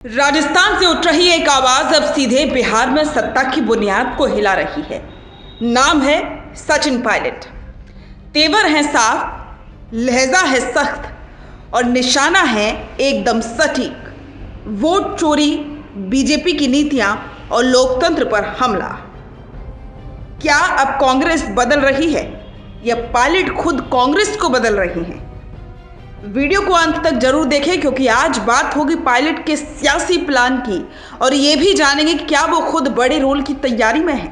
राजस्थान से उठ रही एक आवाज अब सीधे बिहार में सत्ता की बुनियाद को हिला रही है। नाम है सचिन पायलट। तेवर है साफ, लहजा है सख्त और निशाना है एकदम सटीक। वोट चोरी, बीजेपी की नीतियां और लोकतंत्र पर हमला। क्या अब कांग्रेस बदल रही है या पायलट खुद कांग्रेस को बदल रही हैं? वीडियो को अंत तक जरूर देखें क्योंकि आज बात होगी पायलट के सियासी प्लान की और ये भी जानेंगे कि क्या वो खुद बड़े रोल की तैयारी में है।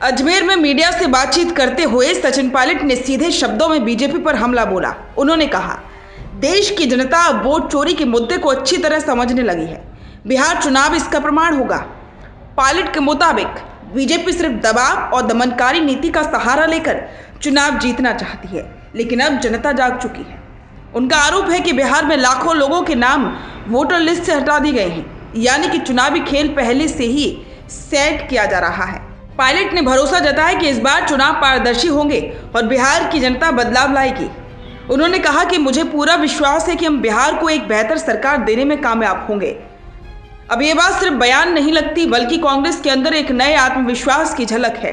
अजमेर में मीडिया से बातचीत करते हुए सचिन पायलट ने सीधे शब्दों में बीजेपी पर हमला बोला। उन्होंने कहा, देश की जनता अब वोट चोरी के मुद्दे को अच्छी तरह समझने लगी है। बिहार चुनाव इसका प्रमाण होगा। पायलट के मुताबिक बीजेपी सिर्फ दबाव और दमनकारी नीति का सहारा लेकर चुनाव जीतना चाहती है, लेकिन अब जनता जाग चुकी है। उनका आरोप है कि बिहार में लाखों लोगों के नाम वोटर लिस्ट से हटा दिए गए हैं, यानी कि चुनावी खेल पहले से ही सेट किया जा रहा है। पायलट ने भरोसा जताया कि इस बार चुनाव पारदर्शी होंगे और बिहार की जनता बदलाव लाएगी। उन्होंने कहा कि मुझे पूरा विश्वास है कि हम बिहार को एक बेहतर सरकार देने में कामयाब होंगे। अब ये बात सिर्फ बयान नहीं लगती, बल्कि कांग्रेस के अंदर एक नए आत्मविश्वास की झलक है,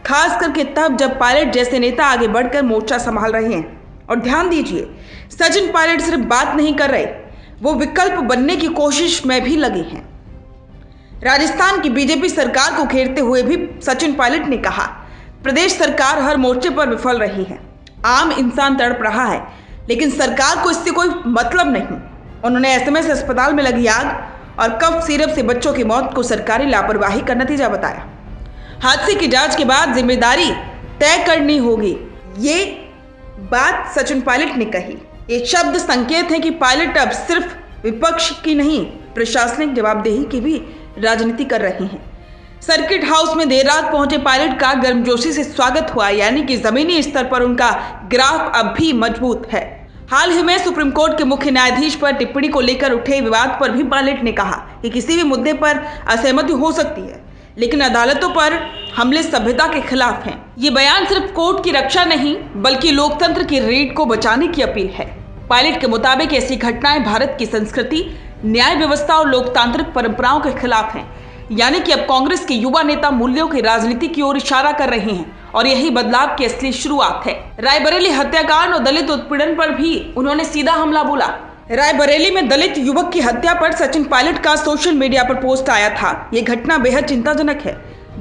खास करके तब जब पायलट जैसे नेता आगे बढ़कर मोर्चा संभाल रहे हैं। और ध्यान दीजिए, सचिन पायलट सिर्फ बात नहीं कर रहे, वो विकल्प बनने की कोशिश में भी लगे हैं। राजस्थान की बीजेपी सरकार को घेरते हुए भी सचिन पायलट ने कहा, प्रदेश सरकार हर मोर्चे पर विफल रही है। आम इंसान तड़प रहा है, लेकिन सरकार को इससे कोई मतलब नहीं। उन्होंने एसएमएस अस्पताल में लगी आग और कफ सिरप से बच्चों की मौत को सरकारी लापरवाही का नतीजा बताया। हादसे की जांच के बाद जिम्मेदारी तय करनी होगी, ये बात सचिन पायलट ने कही। ये शब्द संकेत है कि पायलट अब सिर्फ विपक्ष की नहीं, प्रशासनिक जवाबदेही की भी राजनीति कर रही हैं। सर्किट हाउस में देर रात पहुंचे पायलट का गर्मजोशी से स्वागत हुआ, यानी कि जमीनी स्तर पर उनका ग्राफ अब भी मजबूत है। हाल ही में सुप्रीम कोर्ट के मुख्य न्यायाधीश पर टिप्पणी को लेकर उठे विवाद पर भी पायलट ने कहा कि किसी भी मुद्दे पर असहमति हो सकती है, लेकिन अदालतों पर हमले सभ्यता के खिलाफ हैं। ये बयान सिर्फ कोर्ट की रक्षा नहीं, बल्कि लोकतंत्र की रीढ़ को बचाने की अपील है। पायलट के मुताबिक ऐसी घटनाएं भारत की संस्कृति, न्याय व्यवस्था और लोकतांत्रिक परंपराओं के खिलाफ हैं, यानी कि अब कांग्रेस के युवा नेता मूल्यों की राजनीति की ओर इशारा कर रहे हैं और यही बदलाव की असली शुरुआत है। रायबरेली हत्याकांड और दलित उत्पीड़न पर भी उन्होंने सीधा हमला बोला। रायबरेली में दलित युवक की हत्या पर सचिन पायलट का सोशल मीडिया पर पोस्ट आया था। ये घटना बेहद चिंताजनक है।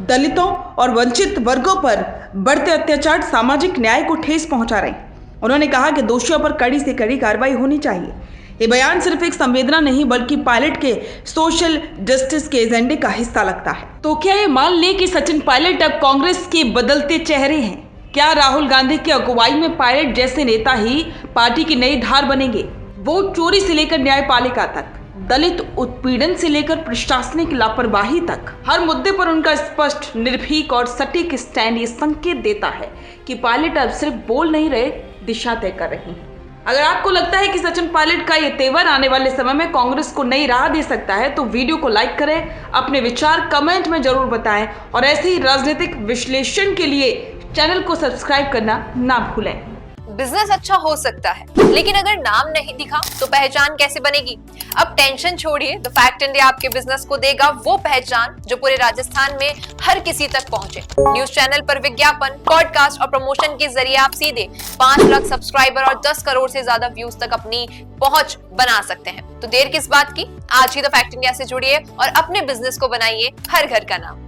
दलितों और वंचित वर्गों पर बढ़ते अत्याचार सामाजिक न्याय को ठेस पहुंचा रहे हैं। उन्होंने कहा कि दोषियों पर कड़ी से कड़ी कार्रवाई होनी चाहिए। ये बयान सिर्फ एक संवेदना नहीं, बल्कि पायलट के सोशल जस्टिस के एजेंडे का हिस्सा लगता है। तो क्या ये मान लें कि सचिन पायलट अब कांग्रेस के बदलते चेहरे हैं? क्या राहुल गांधी की अगुवाई में पायलट जैसे नेता ही पार्टी की नई धार बनेंगे? वोट चोरी से लेकर न्यायपालिका तक, दलित उत्पीड़न से लेकर प्रशासनिक लापरवाही तक, हर मुद्दे पर उनका स्पष्ट, निर्भीक और सटीक स्टैंड ये संकेत देता है कि पायलट अब सिर्फ बोल नहीं रहे, दिशा तय कर रहे हैं। अगर आपको लगता है कि सचिन पायलट का ये तेवर आने वाले समय में कांग्रेस को नई राह दे सकता है, तो वीडियो को लाइक करें, अपने विचार कमेंट में जरूर बताएं और ऐसे ही राजनीतिक विश्लेषण के लिए चैनल को सब्सक्राइब करना ना भूलें। बिजनेस अच्छा हो सकता है, लेकिन अगर नाम नहीं दिखा तो पहचान कैसे बनेगी? अब टेंशन छोड़िए, द फैक्ट इंडिया आपके बिजनेस को देगा वो पहचान जो पूरे राजस्थान में हर किसी तक पहुंचे। न्यूज चैनल पर विज्ञापन, पॉडकास्ट और प्रमोशन के जरिए आप सीधे 5 लाख सब्सक्राइबर और 10 करोड़ से ज्यादा व्यूज तक अपनी पहुंच बना सकते हैं। तो देर किस बात की, आज ही द फैक्ट इंडिया से जुड़िए और अपने बिजनेस को बनाइए हर घर का नाम।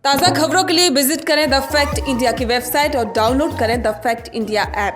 ताज़ा खबरों के लिए विजिट करें द फैक्ट इंडिया की वेबसाइट और डाउनलोड करें द फैक्ट इंडिया ऐप।